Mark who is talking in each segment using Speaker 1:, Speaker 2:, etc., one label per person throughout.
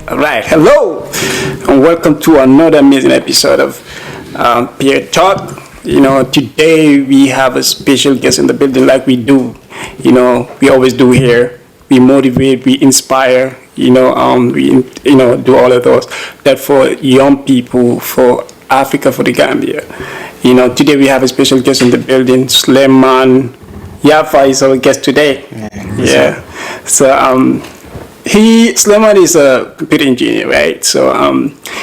Speaker 1: Alright, hello and welcome to another amazing episode of PeerTalk. Today we have a special guest in the building like we do. We always do here. We motivate, we inspire, we do all of those. That for young people, for Africa, for the Gambia. Today we have a special guest in the building. Sulayman Yaffa is our guest today. Yeah. So Sulayman is a computer engineer, right? So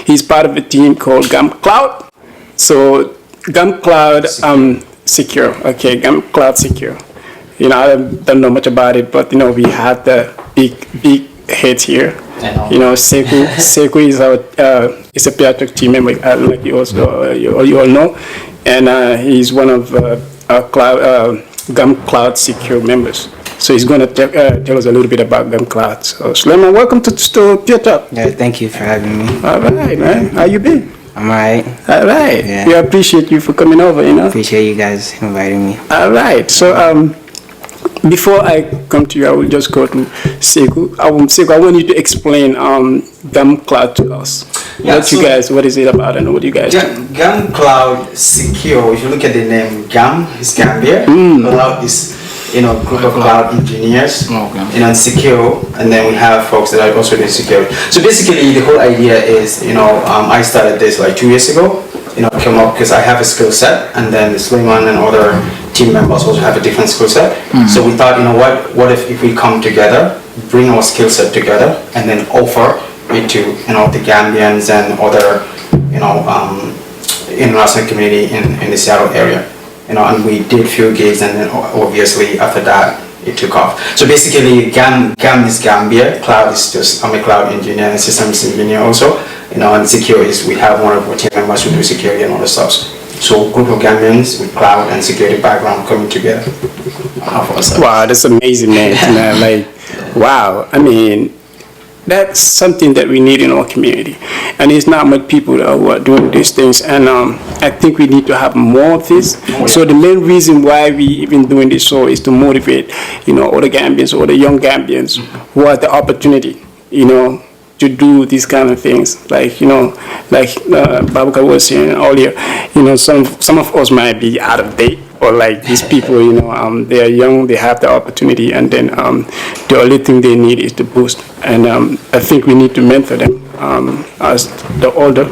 Speaker 1: he's part of a team called Gamcloud. So Gamcloudsecure. Okay, Gamcloudsecure. I don't know much about it, but we have the big heads here. Sekou is is a PeerTalk team member, like you all know, and he's one of Gamcloudsecure members. So he's going to tell us a little bit about Gamcloud. So Sulayman, welcome to PeerTalk.
Speaker 2: Yeah, thank you for having me.
Speaker 1: All right, man. How you been?
Speaker 2: I'm alright.
Speaker 1: All right.
Speaker 2: Yeah.
Speaker 1: We appreciate you for coming over.
Speaker 2: Appreciate you guys inviting me.
Speaker 1: All right. So before I come to you, I will just go to Sekou. Sekou, I want you to explain Gamcloud to us. What is it about, and what do you guys do?
Speaker 3: Gamcloudsecure, if you look at the name, Gam is Gambia, Cloud is group of cloud engineers, and secure, and then we have folks that are also doing security. So basically the whole idea is, I started this like 2 years ago, came up because I have a skill set, and then Sulayman and other team members also have a different skill set. So we thought, what if we come together, bring our skill set together, and then offer it to, the Gambians and other, international community in the Seattle area. And we did few gigs, and then obviously after that it took off. So basically Gam is Gambia, cloud is just, I'm a cloud engineer and systems engineer also, and secure is, we have one of our team members who do security and other stuff. So group of Gambians with cloud and security background coming together.
Speaker 1: Wow, that's amazing, man. Wow. I mean, that's something that we need in our community, and it's not much people who are doing these things, and I think we need to have more of this. So the main reason why we even doing this show is to motivate other Gambians or the young Gambians who have the opportunity to do these kind of things, like Babuka was saying earlier. Some of us might be out of date, or like these people, they are young, they have the opportunity, and then the only thing they need is the boost. And I think we need to mentor them as the older.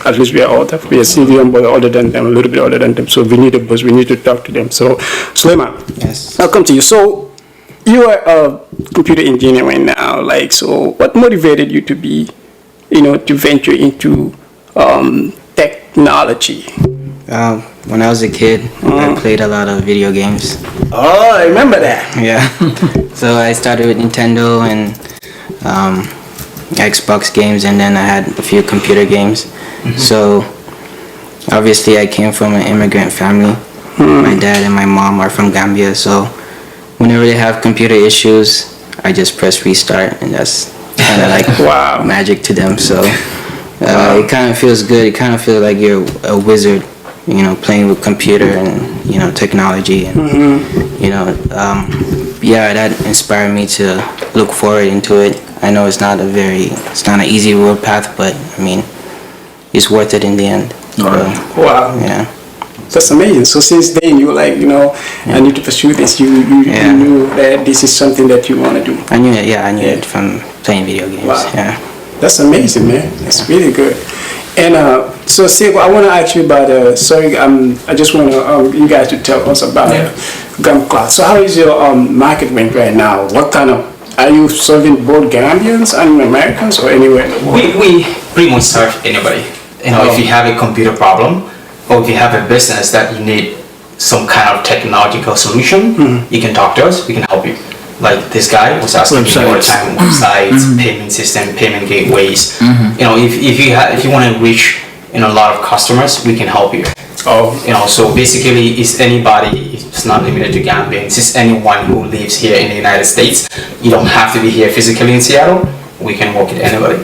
Speaker 1: At least we are older. We are senior, but older than them, a little bit older than them. So we need a boost. We need to talk to them. So Sulayman,
Speaker 2: yes,
Speaker 1: I'll come to you. So you are a computer engineer right now. So what motivated you to be, to venture into technology?
Speaker 2: When I was a kid, I played a lot of video games.
Speaker 1: Oh, I remember that.
Speaker 2: Yeah. So I started with Nintendo and Xbox games, and then I had a few computer games. So obviously I came from an immigrant family. My dad and my mom are from Gambia, so whenever they have computer issues, I just press restart, and that's kind of like
Speaker 1: wow,
Speaker 2: magic to them. So it kind of feels good. It kind of feels like you're a wizard, playing with computer and technology, and that inspired me to look forward into it. I know it's not an easy road path, but I mean, it's worth it in the end.
Speaker 1: Wow.
Speaker 2: Yeah.
Speaker 1: That's amazing. So since then you were like, I need to pursue this. You knew that this is something that you want to do.
Speaker 2: I knew it. Yeah, I knew it from playing video games.
Speaker 1: Wow.
Speaker 2: Yeah.
Speaker 1: That's amazing, man. That's really good. And so Sekou, I want to ask you about. I just want you guys to tell us about Gamcloud. So how is your market rank right now? What kind of, are you serving both Gambians and Americans or anywhere in the world?
Speaker 3: We pretty much serve anybody. If you have a computer problem, or if you have a business that you need some kind of technological solution, you can talk to us. We can help you. Like this guy was asking me all the time, websites, payment system, payment gateways. If you want to reach a lot of customers, we can help you. So basically, it's anybody. It's not limited to Gambians. It's anyone who lives here in the United States. You don't have to be here physically in Seattle. We can work with anybody.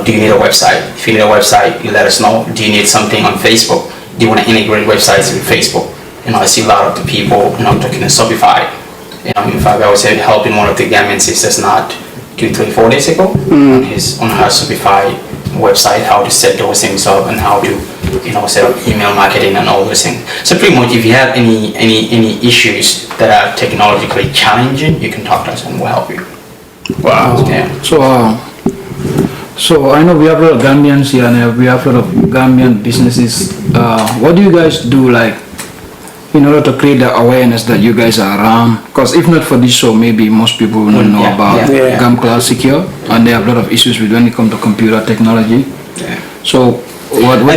Speaker 3: Do you need a website? If you need a website, you let us know. Do you need something on Facebook? Do you want to integrate websites with Facebook? I see a lot of the people, talking to Shopify. In fact, I was helping one of the Gambian sisters not 2, 3, 4 days ago on her Shopify website, how to set those things up and how to set up email marketing and all those things. So pretty much if you have any issues that are technologically challenging, you can talk to us and we'll help you.
Speaker 1: Wow.
Speaker 3: Yeah.
Speaker 4: So I know we have a lot of Gambians here and we have a lot of Gambian businesses. What do you guys do, like, in order to create the awareness that you guys are around? Because if not for this show, maybe most people will not know about Gamcloudsecure, and they have a lot of issues with when it comes to computer technology.
Speaker 3: Yeah.
Speaker 4: So what
Speaker 3: I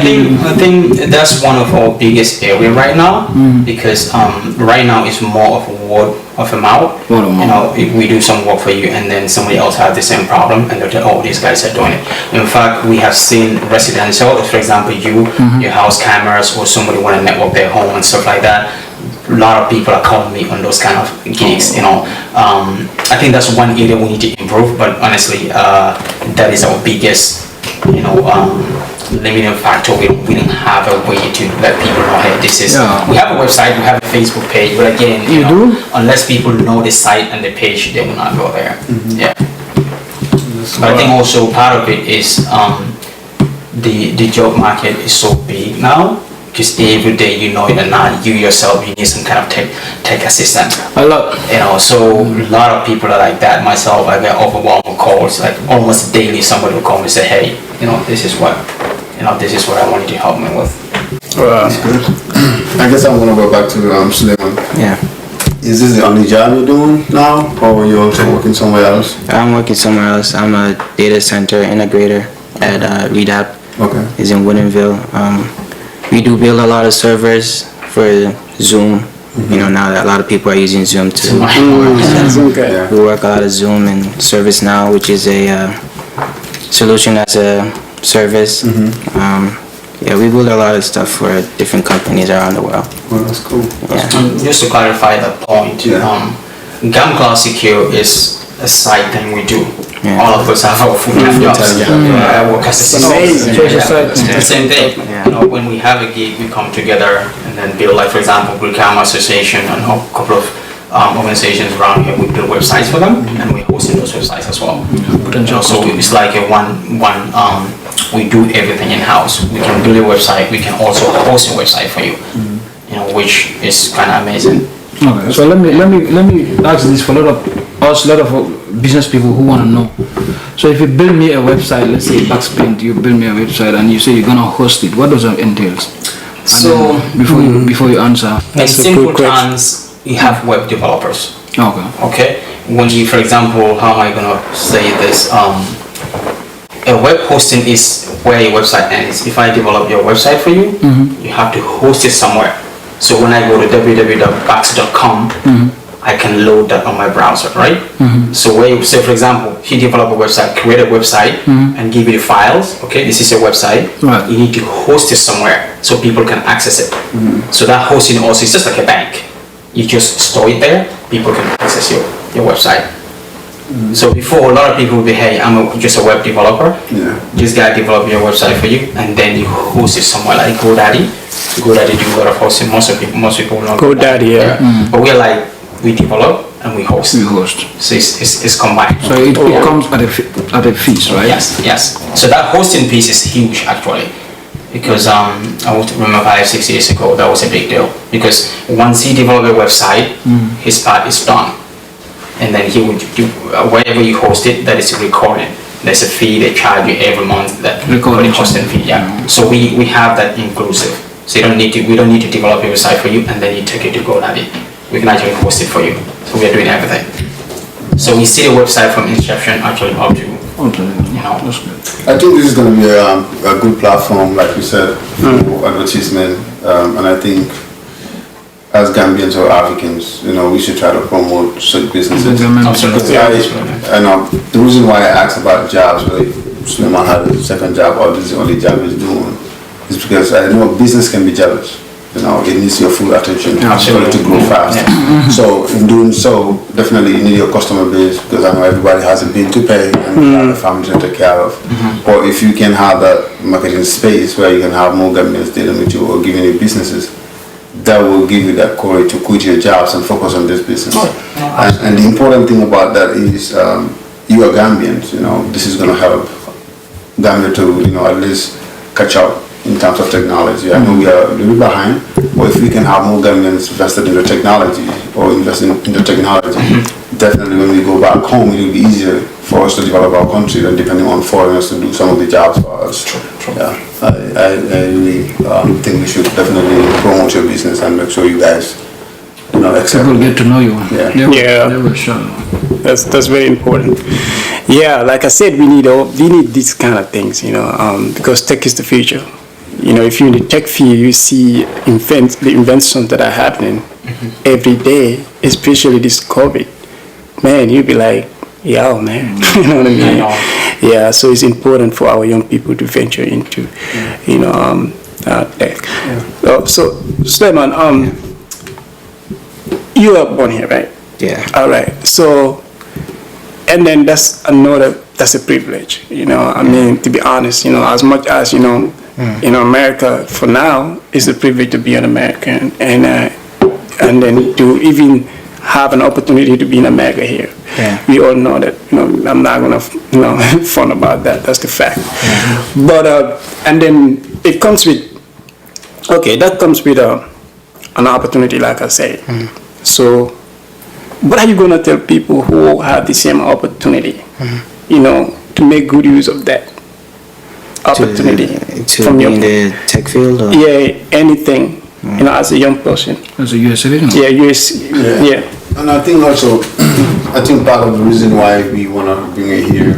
Speaker 3: think that's one of our biggest area right now, because right now it's more of a word of a mouth. If we do some work for you and then somebody else has the same problem and they're like, oh, these guys are doing it. In fact, we have seen residential, for example, your house cameras, or somebody want to network their home and stuff like that. A lot of people are calling me on those kind of gigs, I think that's one area we need to improve, but honestly, that is our biggest, limiting factor. We don't have a way to let people know, hey, this is, we have a website, we have a Facebook page, but again, unless people know the site and the page, they will not go there. Yeah. But I think also part of it is the job market is so big now, because every day you know it or not, you yourself, you need some kind of tech assistant.
Speaker 4: A lot.
Speaker 3: So a lot of people are like that. Myself, I get overwhelmed with calls, like almost daily somebody will call me and say, hey, this is what I wanted to help me with.
Speaker 5: That's good. I guess I'm gonna go back to Sulayman.
Speaker 2: Yeah.
Speaker 5: Is this the only job you're doing now, or you're also working somewhere else?
Speaker 2: I'm working somewhere else. I'm a data center integrator at Redap.
Speaker 5: Okay.
Speaker 2: It's in Woodinville. We do build a lot of servers for Zoom. Now that a lot of people are using Zoom too.
Speaker 1: Okay.
Speaker 2: We work a lot of Zoom and ServiceNow, which is a solution as a service. We build a lot of stuff for different companies around the world.
Speaker 5: Well, that's cool.
Speaker 2: Yeah.
Speaker 3: Just to clarify that point, Gamcloudsecure is a side thing we do.
Speaker 2: Yeah.
Speaker 3: All of us have our full-time jobs. I work as a
Speaker 1: amazing.
Speaker 3: It's the same thing. When we have a gig, we come together and then build, like for example, Brickham Association and a couple of organizations around here. We build websites for them and we host those websites as well. So it's like a we do everything in house. We can build a website. We can also host a website for you. Which is kind of amazing.
Speaker 4: Okay, so let me ask this for a lot of business people who want to know. So if you build me a website, let's say Backspin, you build me a website and you say you're gonna host it, what does that entail?
Speaker 3: So
Speaker 4: before you answer,
Speaker 3: in simple terms, you have web developers. Okay. When you, for example, how am I gonna say this? A web hosting is where your website ends. If I develop your website for you, you have to host it somewhere. So when I go to www.bax.com, I can load that on my browser, right? So where you say, for example, if you develop a website, create a website and give you the files, okay, this is your website, you need to host it somewhere so people can access it. So that hosting also is just like a bank. You just store it there, people can access your website. So before, a lot of people would be, hey, I'm just a web developer. This guy developed your website for you, and then you host it somewhere like GoDaddy. GoDaddy do a lot of hosting. Most people know
Speaker 1: GoDaddy,
Speaker 3: But we're like, we develop and we host. So it's combined.
Speaker 4: So it comes at a fees, right?
Speaker 3: Yes. So that hosting piece is huge actually, because I would remember 5-6 years ago that was a big deal, because once he developed a website, his part is done. And then he would do wherever you host it, that is recorded. There's a fee they charge you every month that recording hosting fee. So we have that inclusive. So we don't need to develop a website for you and then you take it to GoDaddy. We can actually host it for you. So we are doing everything. So we see the website from inception actually up to
Speaker 4: That's good.
Speaker 5: I think this is going to be a good platform, like you said, for advertisement, and I think as Gambians or Africans, we should try to promote such businesses.
Speaker 3: Absolutely.
Speaker 5: The reason why I asked about jobs, really, Sulayman had a second job, or this is the only job he's doing, is because I know business can be jealous. It needs your full attention for it to grow fast. So in doing so, definitely you need your customer base, because I know everybody has a bill to pay and you have a family to take care of. Or if you can have that marketing space where you can have more Gambians dealing with you or giving you businesses, that will give you that courage to quit your jobs and focus on this business. And the important thing about that is you are Gambians, this is going to help Gambia to, at least catch up in terms of technology. I know we are a little behind, but if we can have more Gambians invested in the technology or investing in the technology, definitely when we go back home, it will be easier for us to develop our country than depending on foreigners to do some of the jobs for us.
Speaker 3: True.
Speaker 5: Yeah, I really think we should definitely promote your business and make sure you guys, accept.
Speaker 4: People get to know you.
Speaker 5: Yeah.
Speaker 4: They will show.
Speaker 1: That's very important. Yeah, like I said, we need these kind of things, because tech is the future. If you're in the tech field, you see the inventions that are happening every day, especially this COVID. Man, you'll be like, yo, man. You know what I mean? Yeah, so it's important for our young people to venture into, tech. Yeah. So, Sulayman, you are born here, right?
Speaker 2: Yeah.
Speaker 1: All right. So, and then that's a privilege, I mean, to be honest, as much as, America for now is a privilege to be an American and then to even have an opportunity to be in America here.
Speaker 2: Yeah.
Speaker 1: We all know that, I'm not going to, fun about that. That's the fact. Mm-hmm. But, and then it comes with, that comes with an opportunity, like I said. Mm-hmm. So, what are you going to tell people who have the same opportunity, to make good use of that opportunity?
Speaker 2: To be in the tech field? Or?
Speaker 1: Yeah, anything, as a young person.
Speaker 4: As a US citizen?
Speaker 1: Yeah, yeah.
Speaker 5: And I think also, part of the reason why we want to bring it here,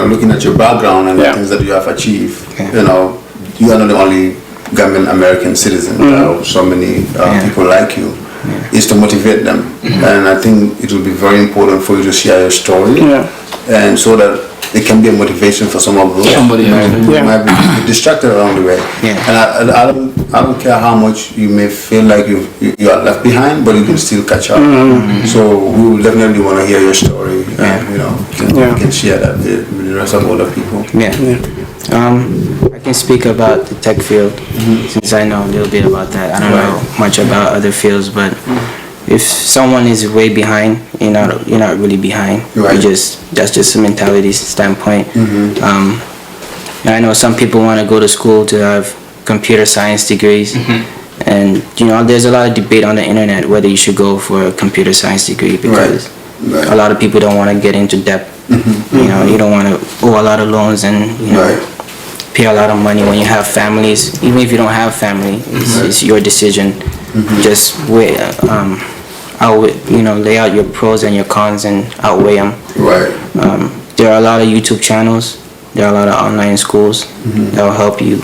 Speaker 5: looking at your background and the things that you have achieved, you are not the only Gambian American citizen. There are so many people like you. Is to motivate them, and I think it will be very important for you to share your story, and so that it can be a motivation for some of those
Speaker 4: somebody
Speaker 5: who might be distracted along the way. And I don't care how much you may feel like you are left behind, but you can still catch up. So we will definitely want to hear your story, and you can share that with the rest of other people.
Speaker 2: I can speak about the tech field since I know a little bit about that. I don't know much about other fields, but if someone is way behind, you're not really behind.
Speaker 5: Right.
Speaker 2: That's just a mentality standpoint. I know some people want to go to school to have computer science degrees, and there's a lot of debate on the internet whether you should go for a computer science degree because a lot of people don't want to get into debt. You don't want to owe a lot of loans and pay a lot of money when you have families. Even if you don't have family, it's your decision. Just lay out your pros and your cons and outweigh them. There are a lot of YouTube channels. There are a lot of online schools that will help you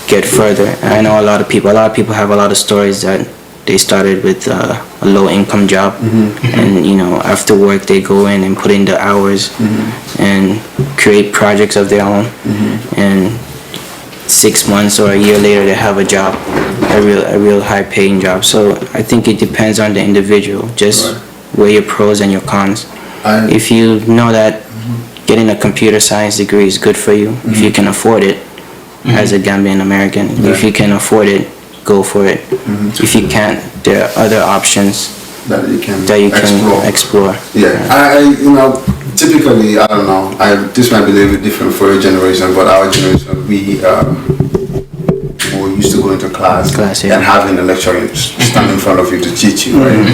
Speaker 2: get further. And I know a lot of people have a lot of stories that they started with a low income job, and after work they go in and put in the hours and create projects of their own, and 6 months or a year later they have a job, a real high paying job. So I think it depends on the individual. Just weigh your pros and your cons. If you know that getting a computer science degree is good for you, if you can afford it as a Gambian American, if you can afford it, go for it. If you can't, there are other options
Speaker 5: that you can
Speaker 2: explore.
Speaker 5: Typically, I don't know, this might be a little bit different for your generation, but our generation, we used to go into class and having a lecturer stand in front of you to teach you, right?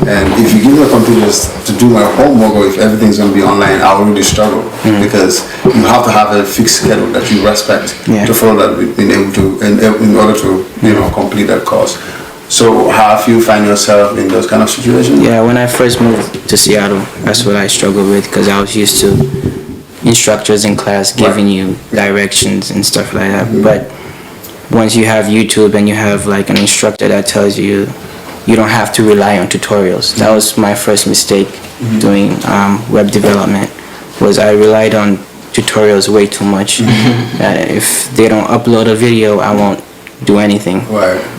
Speaker 5: And if you give me a computer to do my homework, or if everything's going to be online, I will really struggle because you have to have a fixed schedule that you respect to follow that in order to complete that course. So how do you find yourself in those kind of situations?
Speaker 2: Yeah, when I first moved to Seattle, that's what I struggled with because I was used to instructors in class giving you directions and stuff like that. But once you have YouTube and you have like an instructor that tells you, you don't have to rely on tutorials. That was my first mistake doing web development, was I relied on tutorials way too much. That if they don't upload a video, I won't do anything.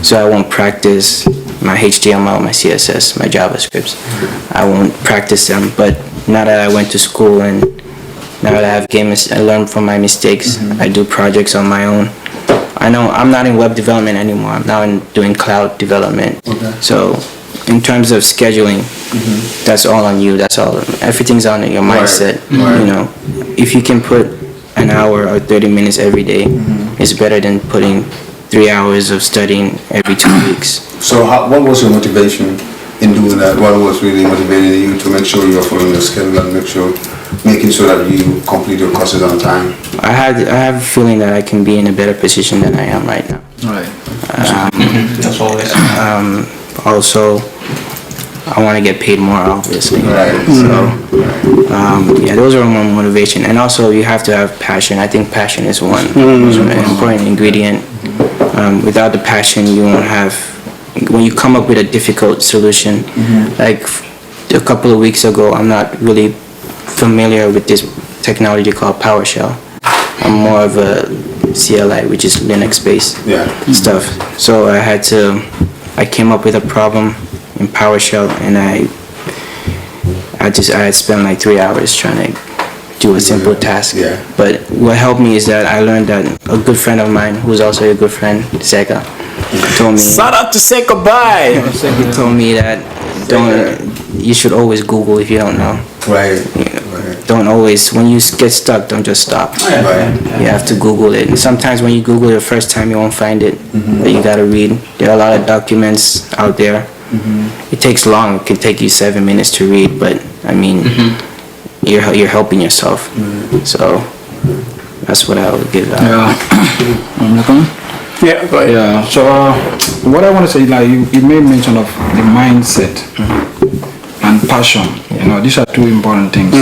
Speaker 2: So I won't practice my HTML, my CSS, my JavaScripts. I won't practice them. But now that I went to school and now that I learned from my mistakes, I do projects on my own. I know I'm not in web development anymore. I'm now doing cloud development. So in terms of scheduling, that's all on you. That's all. Everything's on your mindset. You know, if you can put an hour or 30 minutes every day, it's better than putting 3 hours of studying every 2 weeks.
Speaker 5: So what was your motivation in doing that? What was really motivating you to make sure you're following your schedule and making sure that you complete your courses on time?
Speaker 2: I have a feeling that I can be in a better position than I am right now.
Speaker 4: Right.
Speaker 3: That's always.
Speaker 2: Also, I want to get paid more, obviously.
Speaker 5: Right.
Speaker 2: So, yeah, those are my motivation. And also, you have to have passion. I think passion is one important ingredient. Without the passion, you won't have. When you come up with a difficult solution, like a couple of weeks ago, I'm not really familiar with this technology called PowerShell. I'm more of a CLI, which is Linux-based stuff. So I came up with a problem in PowerShell, and I had spent like 3 hours trying to do a simple task.
Speaker 5: Yeah.
Speaker 2: But what helped me is that I learned that a good friend of mine, who's also a good friend, Sega, told me.
Speaker 1: Shout out to say goodbye.
Speaker 2: He told me that you should always Google if you don't know.
Speaker 5: Right.
Speaker 2: Don't always, when you get stuck, don't just stop.
Speaker 5: Right.
Speaker 2: You have to Google it. And sometimes when you Google it the first time, you won't find it. But you gotta read. There are a lot of documents out there. It takes long. It can take you 7 minutes to read, but I mean, you're helping yourself. So that's what I would give out.
Speaker 1: Yeah, go ahead.
Speaker 4: Yeah. So what I want to say, like you made mention of the mindset and passion. You know, these are two important things.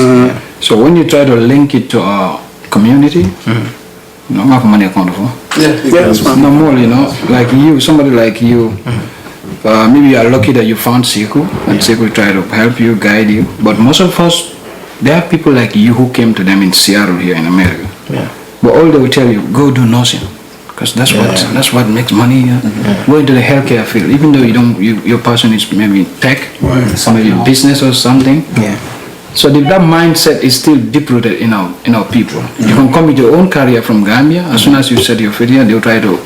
Speaker 4: So when you try to link it to our community, you know, have money account for.
Speaker 1: Yes, ma'am.
Speaker 4: No more, you know, like you, somebody like you. Maybe you are lucky that you found Sekou, and Sekou try to help you, guide you. But most of us, there are people like you who came to them in Seattle here in America.
Speaker 2: Yeah.
Speaker 4: But all they will tell you, go do nursing, because that's what makes money. Go into the healthcare field, even though your passion is maybe tech, maybe business or something.
Speaker 2: Yeah.
Speaker 4: So that mindset is still deep rooted in our people. You can come with your own career from Gambia. As soon as you set your feet here, they'll try to.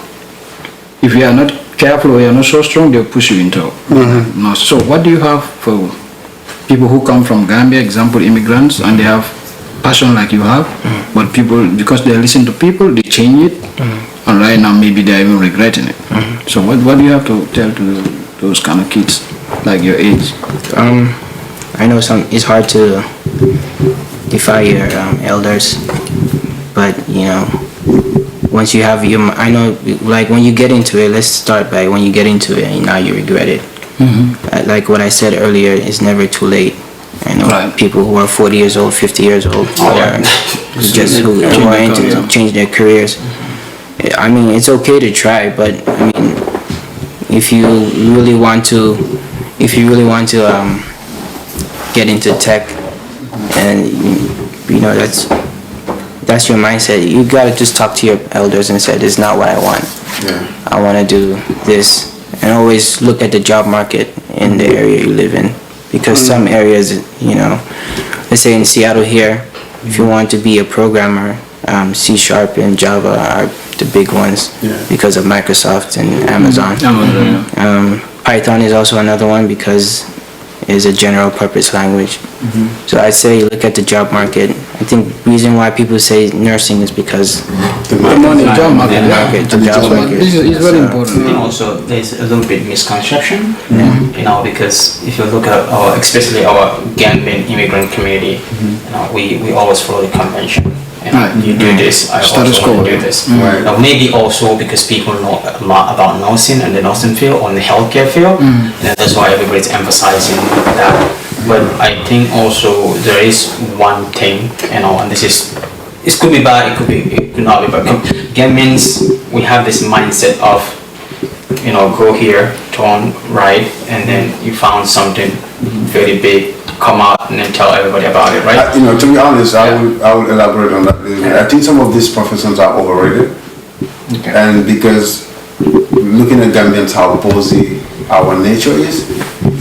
Speaker 4: If you are not careful or you are not so strong, they'll push you into. So what do you have for people who come from Gambia, example immigrants, and they have passion like you have, but people, because they listen to people, they change it, and right now maybe they're even regretting it. So what do you have to tell to those kind of kids like your age?
Speaker 2: I know it's hard to defy your elders, but you know, once you have I know, like when you get into it, let's start by when you get into it and now you regret it. Like what I said earlier, it's never too late. I know people who are 40 years old, 50 years old, who are into to change their careers. I mean, it's okay to try, but I mean, if you really want to get into tech, and you know that's your mindset. You gotta just talk to your elders and say, "This is not what I want. I want to do this." And always look at the job market in the area you live in, because some areas, you know, let's say in Seattle here, if you want to be a programmer, C# and Java are the big ones because of Microsoft and Amazon. Python is also another one because it's a general purpose language. So I'd say look at the job market. I think the reason why people say nursing is because
Speaker 5: The job market.
Speaker 4: This is very important.
Speaker 3: And also, there's a little bit misconception, you know, because if you look at especially our Gambian immigrant community, you know, we always follow the convention. You know, you do this, I also want to do this. Now, maybe also because people know a lot about nursing and the nursing field or the healthcare field, and that's why everybody's emphasizing that. But I think also there is one thing, you know, and it could be bad, it could not be bad. Gambians, we have this mindset of, you know, go here, turn right, and then you found something very big, come out and then tell everybody about it, right?
Speaker 5: You know, to be honest, I will elaborate on that a little bit. I think some of these professions are overrated, and because looking at Gambians, how ballsy our nature is,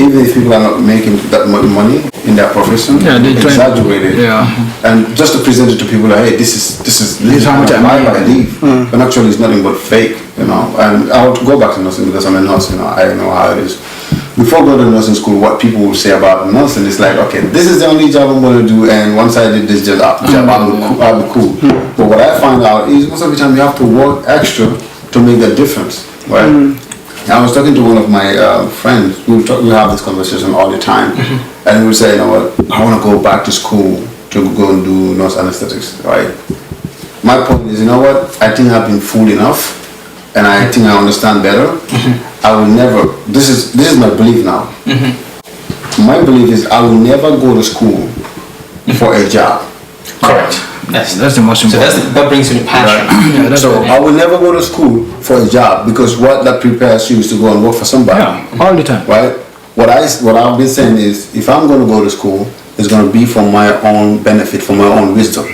Speaker 5: even if people are not making that much money in their profession, they exaggerate it, and just to present it to people like, hey, this is how much I live, but actually it's nothing but fake, you know. And I'll go back to nursing because I'm a nurse, you know, I know how it is. before going to nursing school, what people will say about nursing is like, okay, this is the only job I'm going to do, and once I did this job, I'll be cool. But what I find out is most of the time you have to work extra to make that difference, right? I was talking to one of my friends. We have this conversation all the time, and we would say, you know what, I want to go back to school to go and do nurse anesthetics, right? My point is, you know what, I think I've been fooled enough, and I think I understand better. I will never, this is my belief now. My belief is I will never go to school for a job.
Speaker 3: Correct.
Speaker 4: That's the most important.
Speaker 3: So that brings you the passion.
Speaker 4: Yeah, that's
Speaker 5: So I will never go to school for a job, because what that prepares you is to go and work for somebody.
Speaker 4: Yeah, all the time.
Speaker 5: Right? What I've been saying is, if I'm going to go to school, it's going to be for my own benefit, for my own wisdom.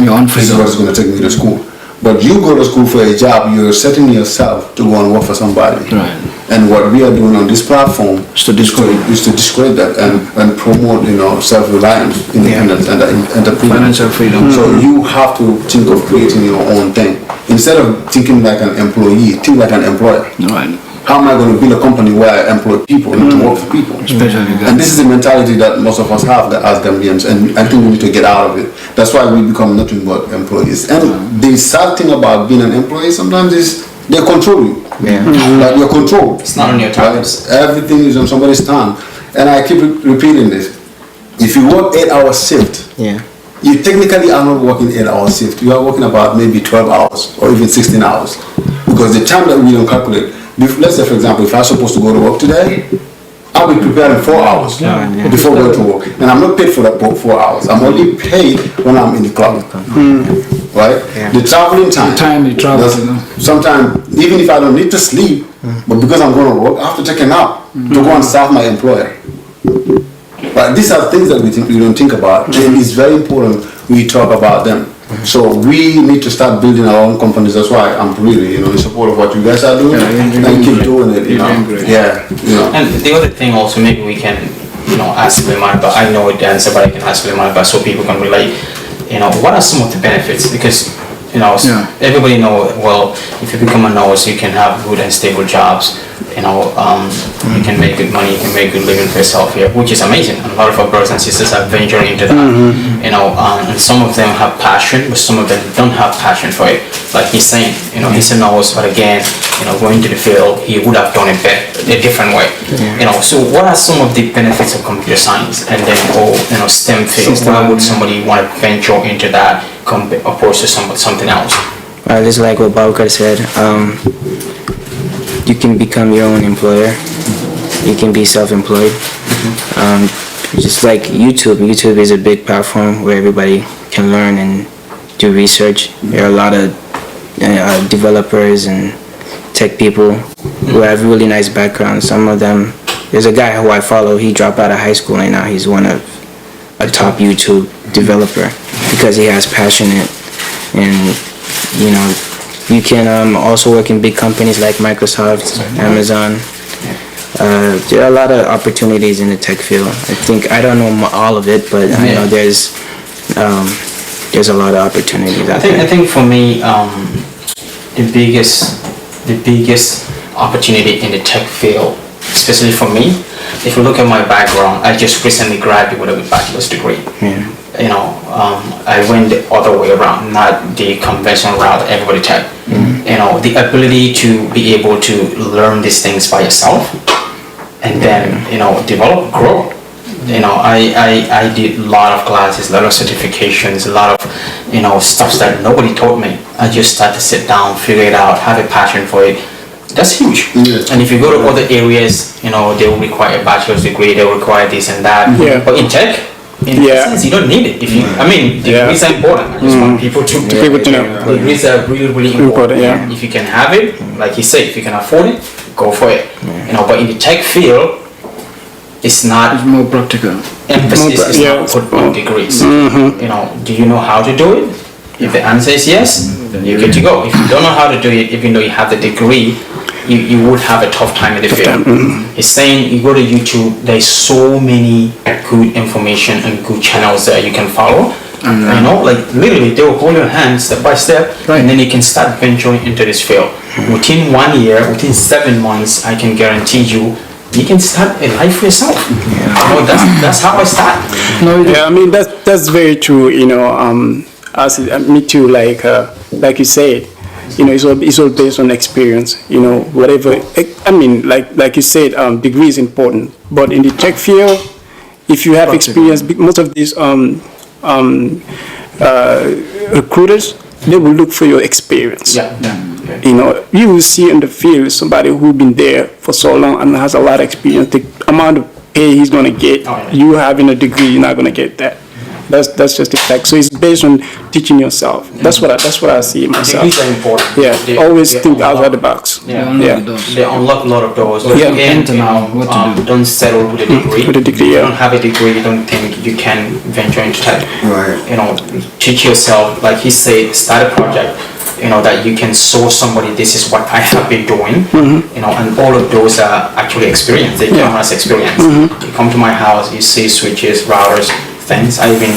Speaker 4: Your own
Speaker 5: This is
Speaker 4: freedom.
Speaker 5: what's going to take me to school. But you go to school for a job, you're setting yourself to go and work for somebody.
Speaker 4: Right.
Speaker 5: And what we are doing on this platform
Speaker 4: Is to discourage.
Speaker 5: is to discourage that and promote, self-reliance, independence, and entrepreneurship.
Speaker 4: Financial freedom.
Speaker 5: So you have to think of creating your own thing. Instead of thinking like an employee, think like an employer.
Speaker 4: Right.
Speaker 5: How am I going to build a company where I employ people and to work for people?
Speaker 4: Especially
Speaker 5: And this is the mentality that most of us have as Gambians, and I think we need to get out of it. That's why we become nothing but employees. And the sad thing about being an employee sometimes is they control you.
Speaker 2: Yeah.
Speaker 5: Like you're controlled.
Speaker 3: It's not on your terms.
Speaker 5: Right? Everything is on somebody's time. And I keep repeating this. If you work 8-hour shift,
Speaker 2: Yeah.
Speaker 5: you technically are not working 8-hour shift. You are working about maybe 12 hours or even 16 hours. Because the time that we don't calculate, let's say for example, if I'm supposed to go to work today, I'll be prepared in 4 hours before going to work. And I'm not paid for that 4 hours. I'm only paid when I'm in the club. Right?
Speaker 2: Yeah.
Speaker 5: The traveling time.
Speaker 4: You travel.
Speaker 5: Sometimes, even if I don't need to sleep, but because I'm going to work, I have to take a nap to go and serve my employer. But these are things that we don't think about. And it's very important we talk about them. So we need to start building our own companies. That's why I'm really, in support of what you guys are doing, and keep doing it. Yeah.
Speaker 3: And the other thing also, maybe we can, ask Sulayman, but I know the answer, but I can ask Sulayman, but so people can relate. What are some of the benefits? Because everybody know, well, if you become a nurse, you can have good and stable jobs. You can make good money, you can make good living for yourself here, which is amazing. And a lot of our brothers and sisters are venturing into that. And some of them have passion, but some of them don't have passion for it. Like he's saying, he's a nurse, but again, going to the field, he would have done it a different way. So what are some of the benefits of computer science and then STEM fields? Why would somebody want to venture into that opposed to something else?
Speaker 2: Just like what Babakar said, you can become your own employer. You can be self-employed. Just like YouTube. YouTube is a big platform where everybody can learn and do research. There are a lot of developers and tech people who have really nice backgrounds. Some of them, there's a guy who I follow, he dropped out of high school and now he's one of a top YouTube developer because he has passion and you can also work in big companies like Microsoft, Amazon. There are a lot of opportunities in the tech field. I don't know all of it, but I know there's a lot of opportunities out there.
Speaker 3: I think for me, the biggest opportunity in the tech field, especially for me, if you look at my background, I just recently graduated with a bachelor's degree.
Speaker 2: Yeah.
Speaker 3: I went the other way around, not the conventional route that everybody take. The ability to be able to learn these things by yourself and then, develop, grow. I did a lot of classes, a lot of certifications, a lot of, stuff that nobody taught me. I just started to sit down, figure it out, have a passion for it. That's huge.
Speaker 5: Yes.
Speaker 3: And if you go to other areas, they will require a bachelor's degree, they will require this and that.
Speaker 1: Yeah.
Speaker 3: But in tech, in essence, you don't need it. Degrees are important. I just want people to
Speaker 1: People to know.
Speaker 3: Degrees are really, really important.
Speaker 1: Yeah.
Speaker 3: If you can have it, like you say, if you can afford it, go for it. But in the tech field, it's not
Speaker 4: More practical.
Speaker 3: emphasis is not put on degrees. Do you know how to do it? If the answer is yes, then you're good to go. If you don't know how to do it, even though you have the degree, you would have a tough time in the field. He's saying you go to YouTube, there's so many good information and good channels that you can follow. Literally they will hold your hand step by step, and then you can start venturing into this field. Within 1 year, within 7 months, I can guarantee you you can start a life for yourself. That's how I start.
Speaker 1: Yeah, I mean that's very true. As me too. Like you said, it's all based on experience. Whatever. I mean, like you said, degree is important. But in the tech field, if you have experience, most of these recruiters, they will look for your experience. You will see in the field somebody who's been there for so long and has a lot of experience. The amount of pay he's going to get, you having a degree, you're not going to get that. That's just the fact. So it's based on teaching yourself. That's what I see myself.
Speaker 3: Degrees are important.
Speaker 1: Yeah, always think outside the box.
Speaker 3: They unlock a lot of doors. But again, don't settle with a degree. If you don't have a degree, you don't think you can venture into tech. Teach yourself, like he said, start a project. That you can show somebody, this is what I have been doing, and all of those are actually experience. They come as experience. You come to my house, you see switches, routers, things. I even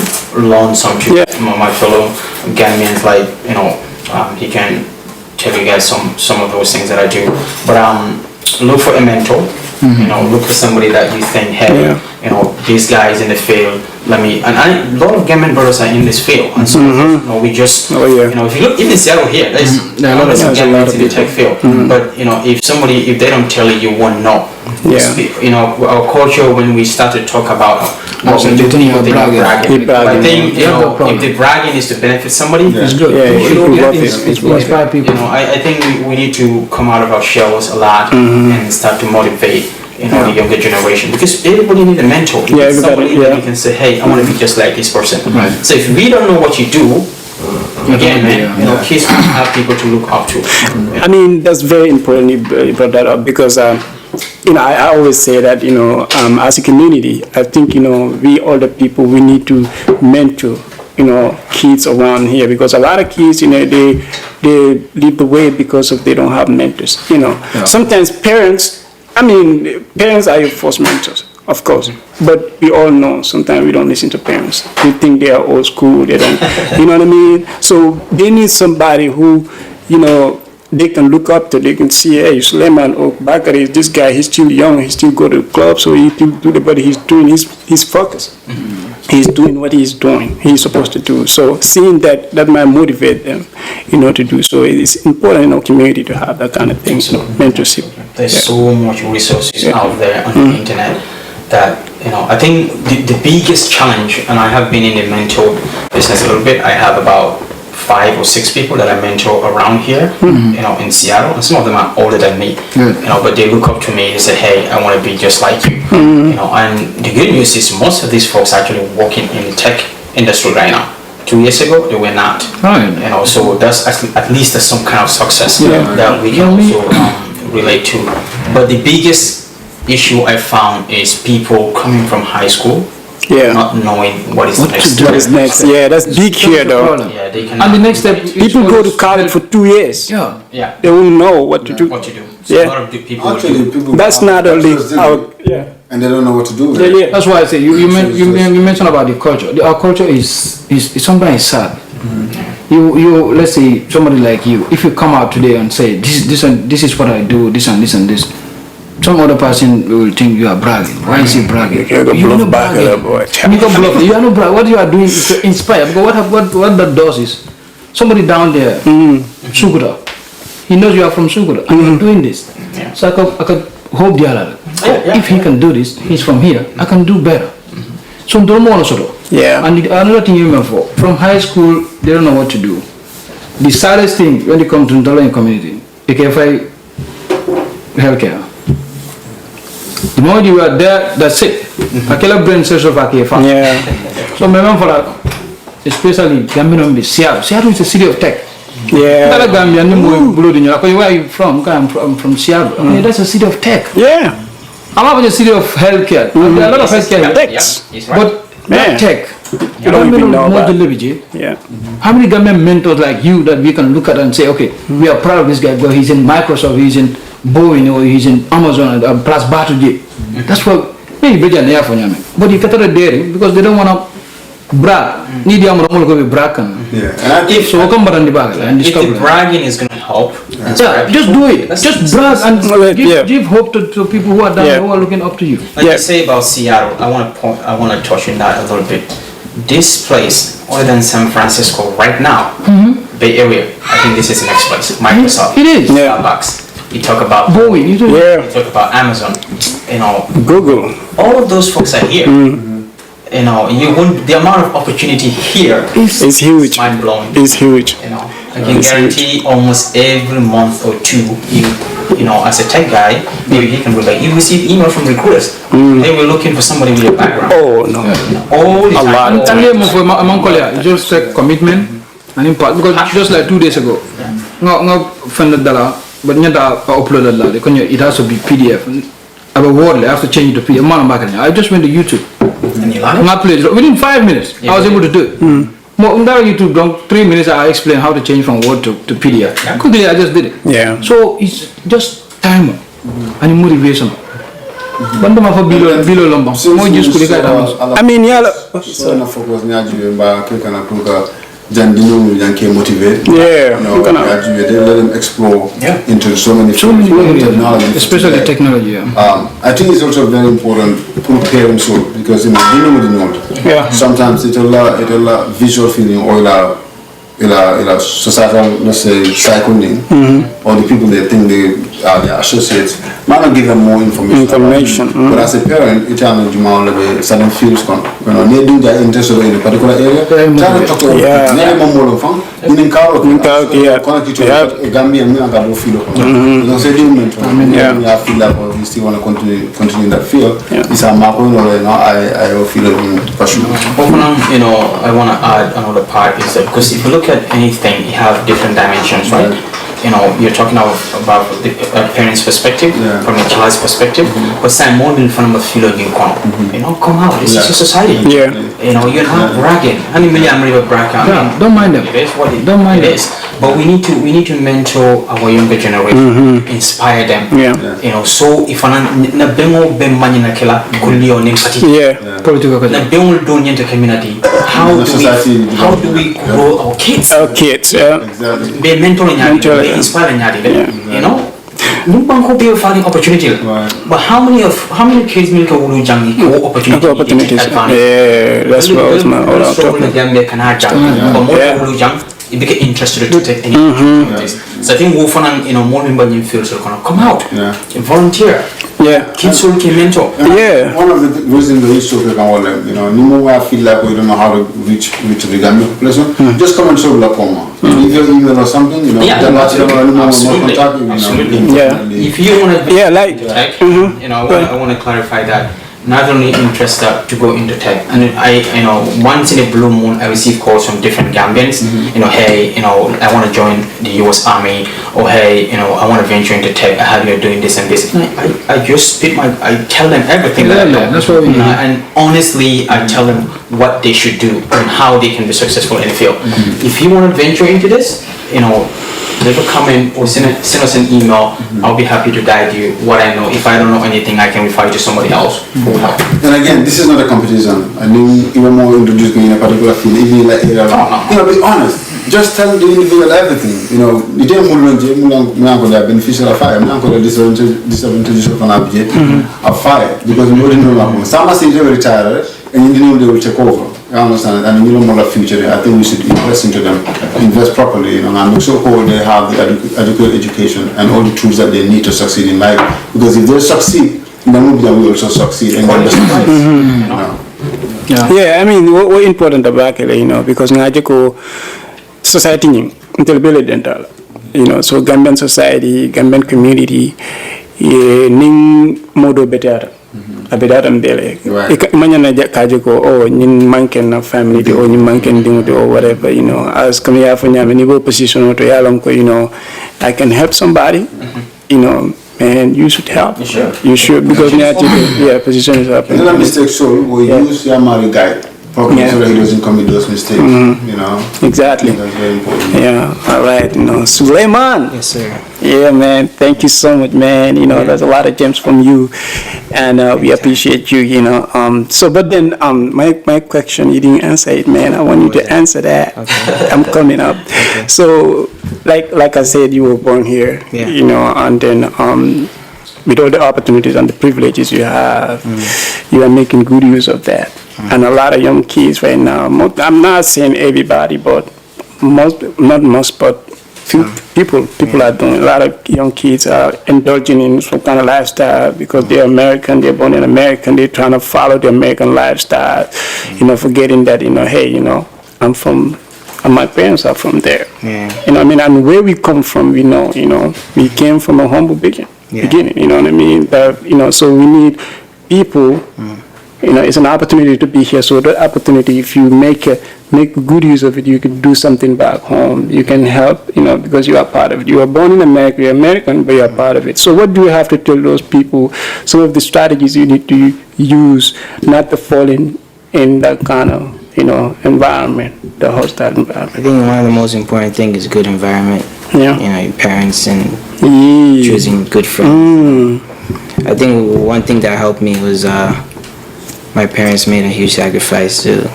Speaker 3: learned some tricks from my fellow Gambians, like, he can tell you guys some of those things that I do. But look for a mentor. Look for somebody that you think, hey, these guys in the field, a lot of Gambian brothers are in this field, and so we just, if you look even Seattle here, there's a lot of Gambians in the tech field. But if they don't tell you, you won't know. Our culture, when we start to talk about what we do, people think of bragging. I think if the bragging is to benefit somebody, it's good.
Speaker 4: Inspire people.
Speaker 3: I think we need to come out of our shells a lot and start to motivate the younger generation, because everybody needs a mentor. Somebody that you can say, hey, I want to be just like this person. So if we don't know what you do, again, man, kids have people to look up to.
Speaker 1: I mean, that's very important you brought that up, because I always say that as a community, I think we older people, we need to mentor kids around here, because a lot of kids they leave the way because they don't have mentors. Sometimes parents are your first mentors, of course, but we all know sometimes we don't listen to parents. We think they are old school, they don't, you know what I mean? So they need somebody who, they can look up to, they can see, hey, Sulayman or Bakari, this guy, he's still young, he still go to the club, so he still do the, but he's doing his focus. He's doing what he's doing, he's supposed to do. So seeing that might motivate them, to do so. It's important in our community to have that kind of thing, mentorship.
Speaker 3: There's so much resources out there on the internet that, I think the biggest challenge, and I have been in the mentor business a little bit, I have about 5 or 6 people that I mentor around here, in Seattle, and some of them are older than me, but they look up to me and say, hey, I want to be just like you, and the good news is most of these folks are actually working in the tech industry right now. 2 years ago, they were not, so that's at least there's some kind of success that we can also relate to. But the biggest issue I found is people coming from high school, not knowing what is next.
Speaker 1: What is next? Yeah, that's big here, though.
Speaker 3: Yeah, they can.
Speaker 4: And the next step,
Speaker 1: people go to college for 2 years.
Speaker 3: Yeah.
Speaker 1: They won't know what to do.
Speaker 3: So a lot of people
Speaker 5: Actually, people
Speaker 1: that's not only our,
Speaker 5: and they don't know what to do with it.
Speaker 4: That's why I say you mentioned about the culture. Our culture is sometimes sad. You let's say somebody like you, if you come out today and say this is what I do, this and this and this, some other person will think you are bragging. Why is he bragging?
Speaker 1: You're not bragging.
Speaker 4: You are not bragging. What you are doing is to inspire. Because what that does is somebody down there, Sukuta, he knows you are from Sukuta and you're doing this. So I could hope the other. If he can do this, he's from here, I can do better. So don't want to. And another thing you remember, from high school, they don't know what to do. The saddest thing when they come to the Ndolayan community, AKFI healthcare. The moment you are there, that's it. Akela brain cells of AKFI. So remember for that, especially Gambian Seattle. Seattle is a city of tech. Where are you from? I'm from Seattle. That's a city of tech. I'm not a city of healthcare. There are a lot of healthcare techs, but not tech.
Speaker 1: You don't even know about.
Speaker 4: How many government mentors like you that we can look at and say, okay, we are proud of this guy, but he's in Microsoft, he's in Boeing, or he's in Amazon, plus Battle. That's what maybe better than for them. But you got to dairy because they don't want to brag. Need you to be bragging.
Speaker 5: Yeah. And I think
Speaker 4: So come back and
Speaker 3: If
Speaker 4: discover.
Speaker 3: the bragging is gonna help,
Speaker 4: Yeah, just do it. Just brag and give hope to people who are down, who are looking up to you.
Speaker 3: Like you say about Seattle, I want to touch on that a little bit. This place, other than San Francisco, right now, Bay Area, I think this is the next place. Microsoft,
Speaker 4: It is.
Speaker 3: Starbucks. You talk about
Speaker 4: Boeing, you do.
Speaker 1: Yeah.
Speaker 3: you talk about Amazon. You know,
Speaker 1: Google.
Speaker 3: all of those folks are here. You know, the amount of opportunity here
Speaker 1: It's huge.
Speaker 3: mind blowing.
Speaker 1: It's huge.
Speaker 3: You know, I can
Speaker 1: It's
Speaker 3: guarantee almost every month or two, you know, as a tech guy, maybe he can relate. You receive email from recruiters. They were looking for somebody with a background.
Speaker 1: Oh no.
Speaker 3: All the
Speaker 1: A
Speaker 3: time.
Speaker 1: lot.
Speaker 3: all the
Speaker 4: And
Speaker 3: time.
Speaker 4: then for among colleagues, it's just like commitment and impact. Because just like 2 days ago, no $100, but nyata uploaded that it has to be PDF. About Word, I have to change it to PDF. I just went to YouTube.
Speaker 3: And you like it?
Speaker 4: I played it. Within 5 minutes, I was able to do it. More on YouTube, don't 3 minutes. I explain how to change from Word to PDF. Quickly, I just did it.
Speaker 1: Yeah.
Speaker 4: So it's just time and motivation. Banda mafa bilo lomba. Mo just kulika damos.
Speaker 1: I mean, yeah.
Speaker 5: so na focus ni ajuwe ba kika na kuka jandino yanke motivate.
Speaker 1: Yeah,
Speaker 5: No,
Speaker 1: you can-
Speaker 5: ajuwe they let them explore into so many
Speaker 4: areas,
Speaker 5: technology.
Speaker 4: especially technology. Yeah.
Speaker 5: I think it's also very important for parents too, because you know
Speaker 1: Yeah.
Speaker 5: sometimes it's a visual feeling or a societal, let's say, psychoning, or the people they think they are their associates, might not give them more information. But as a parent, it's a certain fields come. You know, they do their interest in a particular area. Try to talk to them. Connect you to a Gambian man that will feel because they do mentor. I feel like we still want to continue in that field. It's a mark, I feel like we pursue.
Speaker 3: You know, I want to add another part is that because if you look at anything, you have different dimensions, right? You know, you're talking about the parent's perspective, from a child's perspective, but Simon will find a feel of you know, come out. This is your society.
Speaker 1: Yeah.
Speaker 3: You know, you're not bragging. I mean, I'm really bragging.
Speaker 4: Yeah, don't mind them.
Speaker 3: It is what it,
Speaker 4: Don't mind
Speaker 3: it
Speaker 4: them.
Speaker 3: is. But we need to mentor our younger generation, inspire them.
Speaker 1: Yeah.
Speaker 3: You know, so if I na bengo bemani na kila kulio ni pati.
Speaker 1: Yeah.
Speaker 4: Political
Speaker 3: Na bengo do nyente community. How do we grow our kids?
Speaker 1: Our kids. Yeah.
Speaker 5: Exactly.
Speaker 3: Be mentoring nyadi,
Speaker 1: Mentoring,
Speaker 3: be
Speaker 1: yeah.
Speaker 3: inspiring nyadi. You know. Numpang ko be finding opportunity. But how many kids milk will jangi ko opportunity?
Speaker 1: Opportunities. Yeah. That's what I was all out talking about.
Speaker 3: Gambia can have jang. But more will jang. It became interested to take any opportunities. So I think we'll find, you know, more members in fields will come out, volunteer.
Speaker 1: Yeah.
Speaker 3: Kids will can mentor.
Speaker 1: Yeah.
Speaker 5: One of the reasons we used to take our life, you know, no more I feel like we don't know how to reach the Gambian population, just come and show the coma. Leave your email or something, you know,
Speaker 3: Yeah,
Speaker 5: tell us
Speaker 3: absolutely.
Speaker 5: more
Speaker 3: Absolutely.
Speaker 5: contact you,
Speaker 3: Absolutely.
Speaker 5: know.
Speaker 1: Yeah.
Speaker 3: If you want to
Speaker 1: Yeah, like-
Speaker 3: tech, you know, I want to clarify that. Not only interested to go into tech, and you know, once in a blue moon, I receive calls from different Gambians. You know, hey, you know, I want to join the U.S. Army, or hey, you know, I want to venture into tech. I heard you're doing this and this. And I just I tell them everything that I know.
Speaker 4: That's what we need.
Speaker 3: And honestly, I tell them what they should do and how they can be successful in the field. If you want to venture into this, you know, leave a comment or send us an email. I'll be happy to guide you what I know. If I don't know anything, I can refer you to somebody else who will help.
Speaker 5: And again, this is not a competition. I mean, even more introduce me in a particular field, even like area. You know, be honest. Just tell the individual everything. You know, you don't want to beneficial of fire. I'm not going to disadvantage of an object of fire because we already know that. Some are saying they will retire and you know they will take over. I understand, and you know more the future. I think we should invest into them, invest properly, you know, and make sure they have the adequate education and all the tools that they need to succeed in life. Because if they succeed, then we will also succeed in the
Speaker 1: Yeah, I mean, what important about it, you know, because Najako society intelligent dental, you know, so Gambian society, Gambian community, ning modo better. Abedaram bele. Manyana kajiko or nin manken of family or nin manken ding or whatever, you know, as come here for any position or to yalonko, you know, I can help somebody, you know, and you should help.
Speaker 3: You should.
Speaker 1: You should because position is happening.
Speaker 5: Another mistake, so we use Yamari guide. Probably so that he doesn't commit those mistakes. You know.
Speaker 1: Exactly.
Speaker 5: That's very important.
Speaker 1: Yeah, all right, Sulayman.
Speaker 2: Yes, sir.
Speaker 1: Yeah, man, thank you so much, man. There's a lot of gems from you, and we appreciate you, So, but then, my question, you didn't answer it, man. I want you to answer that.
Speaker 2: Okay.
Speaker 1: I'm coming up.
Speaker 2: Okay.
Speaker 1: So, like I said, you were born here,
Speaker 2: Yeah.
Speaker 1: and then, with all the opportunities and the privileges you have, you are making good use of that. And a lot of young kids right now, I'm not saying everybody, but not most, but few people are doing. A lot of young kids are indulging in some kind of lifestyle because they're American, they're born in America, they're trying to follow the American lifestyle, forgetting that, hey, I'm from, and my parents are from there.
Speaker 2: Yeah.
Speaker 1: And where we come from, we know, we came from a humble beginning, you know what I mean? But, so we need people, it's an opportunity to be here. So that opportunity, if you make good use of it, you can do something back home. You can help, because you are part of it. You are born in America, you're American, but you are part of it. So what do you have to tell those people, some of the strategies you need to use not to fall in that kind of, environment, the hostile environment?
Speaker 2: I think one of the most important things is good environment.
Speaker 1: Yeah.
Speaker 2: Your parents and
Speaker 1: Yeah.
Speaker 2: choosing good friends. I think one thing that helped me was my parents made a huge sacrifice to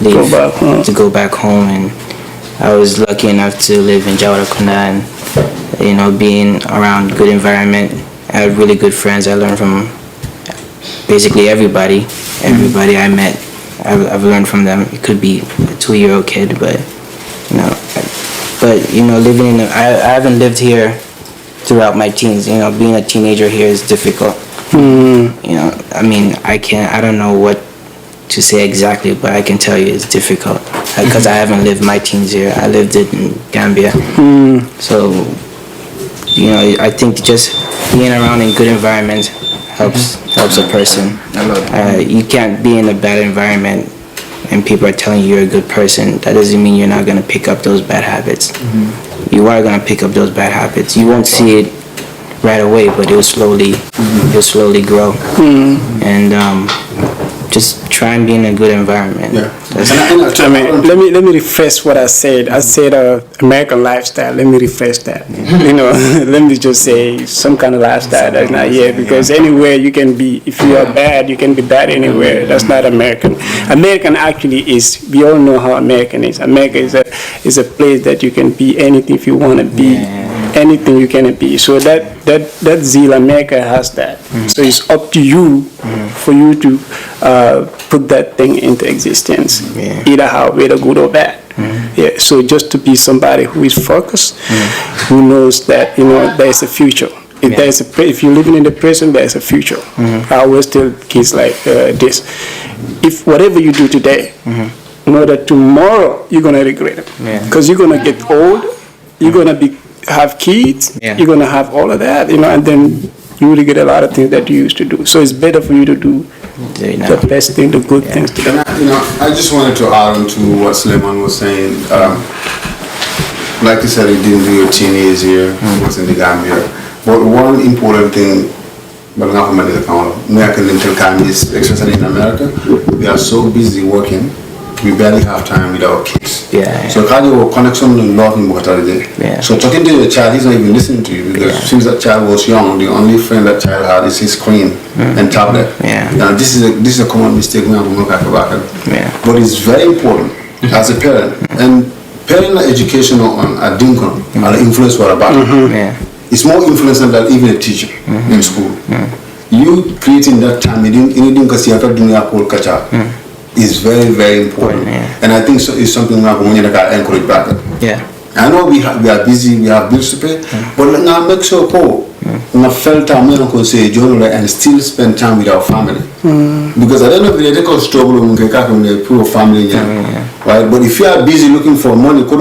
Speaker 2: leave, go back home, and I was lucky enough to live in Jawarakunda and being around good environment. I had really good friends. I learned from basically everybody I met. I've learned from them. It could be a 2-year-old kid, but living in I haven't lived here throughout my teens. Being a teenager here is difficult. I don't know what to say exactly, but I can tell you it's difficult because I haven't lived my teens here. I lived it in Gambia. So, I think just being around in good environments helps a person. You can't be in a bad environment and people are telling you you're a good person. That doesn't mean you're not going to pick up those bad habits. You are going to pick up those bad habits. You won't see it right away, but it'll slowly grow. And just try and be in a good environment.
Speaker 1: Let me refresh what I said. I said American lifestyle. Let me refresh that. Let me just say some kind of lifestyle that's not here, because anywhere you can be, if you are bad, you can be bad anywhere. That's not American. American actually is, we all know how American is. America is a place that you can be anything if you want to be. Anything you can be. So that zeal, America has that. So it's up to you for you to put that thing into existence, either how, whether good or bad. So just to be somebody who is focused, who knows that there's a future. If you're living in the present, there's a future. I always tell kids like this: if whatever you do today, know that tomorrow you're gonna regret it, because you're gonna get old, you're gonna have kids, you're gonna have all of that, and then you will get a lot of things that you used to do. So it's better for you to do the best thing, the good things to do.
Speaker 5: I just wanted to add on to what Sulayman was saying. Like you said, you didn't do your teen years here, it was in the Gambia. But one important thing, but not from the account, American dental families, especially in America, we are so busy working, we barely have time with our kids. So your connection and love in So talking to your child, he's not even listening to you, because since that child was young, the only friend that child had is his screen and tablet. Now this is a common mistake now to look at but it's very important as a parent. And parent education on a dinkum and influence what about it's more influence than even a teacher in school. You creating that time is very, very important. And I think it's something that we encourage back. I know we are busy, we have bills to pay, but now make sure we felt time and still spend time with our family. Because at the end of the day, they can struggle with the poor family. Right? But if you are busy looking for money, you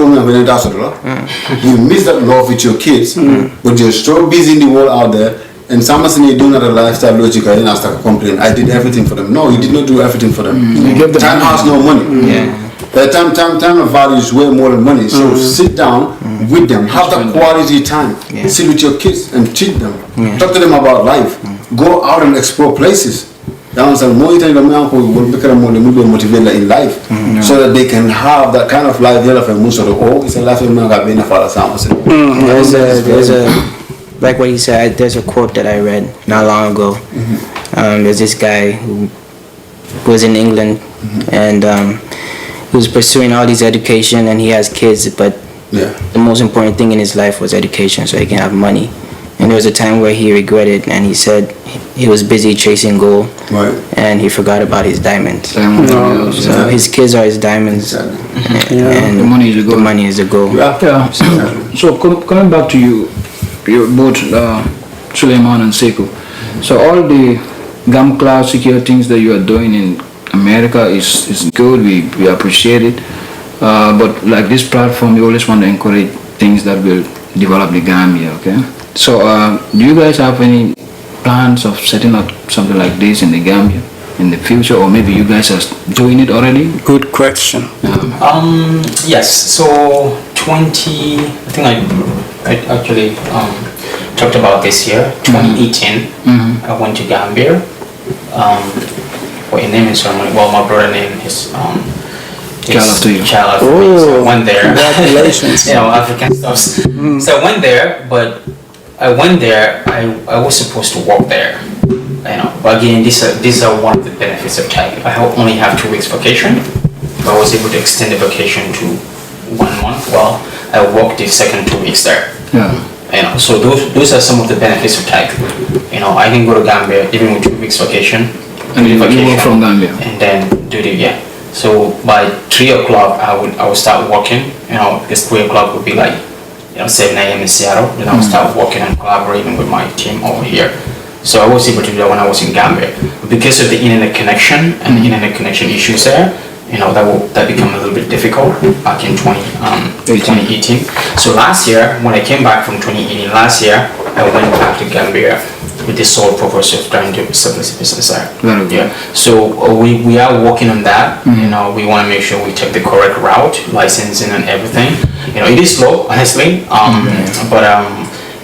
Speaker 5: miss that love with your kids, but you're so busy in the world out there. And someone saying doing a lifestyle logic, I didn't start complaining. I did everything for them. No, you did not do everything for them. Time has no money. Time of value is way more than money. So sit down with them, have that quality time. Sit with your kids and teach them. Talk to them about life. Go out and explore places. That was more than the man who will become more motivated in life, so that they can have that kind of life. They're most of the it's a life of man got been for
Speaker 2: There's a like what he said. There's a quote that I read not long ago. There's this guy who was in England and he was pursuing all these education and he has kids, but the most important thing in his life was education, so he can have money. And there was a time where he regretted, and he said he was busy chasing gold, and he forgot about his diamonds. So his kids are his diamonds, and
Speaker 4: the money is the gold.
Speaker 2: The money is the gold.
Speaker 4: Yeah. So coming back to you both, Sulayman and Sekou. So all the Gamcloudsecure things that you are doing in America is good. We appreciate it. But like this platform, we always want to encourage things that will develop the Gambia. Okay. So, do you guys have any plans of setting up something like this in the Gambia in the future, or maybe you guys are doing it already?
Speaker 1: Good question.
Speaker 3: Yes. So I think I actually talked about this year, 2018. I went to Gambia for a naming ceremony. Well, my brother named his
Speaker 4: Child after you.
Speaker 3: Child after me. So I went there.
Speaker 1: Congratulations.
Speaker 3: African stuff. So I went there, but I was supposed to work there, but again, these are one of the benefits of tech. I only have 2 weeks vacation, but I was able to extend the vacation to 1 month. Well, I worked the second 2 weeks there. So those are some of the benefits of tech. I can go to Gambia even with 2 weeks vacation,
Speaker 4: and you work from Gambia,
Speaker 3: and then do the So by 3 o'clock, I would start working. Because 3 o'clock would be like 7 a.m. in Seattle. Then I would start working and collaborating with my team over here. So I was able to do that when I was in Gambia. But because of the internet connection and the internet connection issues there, that became a little bit difficult back in 2018. So last year, when I came back from 2018 last year, I went back to Gambia with the sole purpose of trying to establish a business there. So we are working on that. We want to make sure we take the correct route, licensing and everything. It is slow, honestly, but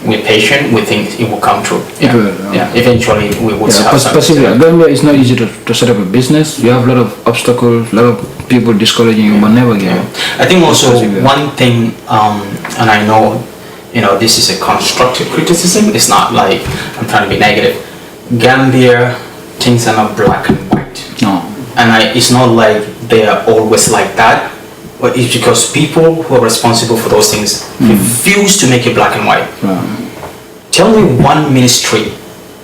Speaker 3: we're patient. We think it will come true. Eventually we will have something.
Speaker 4: Gambia is not easy to set up a business. You have a lot of obstacles, a lot of people discouraging you, but never give up.
Speaker 3: I think also one thing, and I know this is a constructive criticism. It's not like I'm trying to be negative. Gambia, things are not black and white.
Speaker 4: No.
Speaker 3: And it's not like they are always like that. But it's because people who are responsible for those things refuse to make it black and white. Tell me one ministry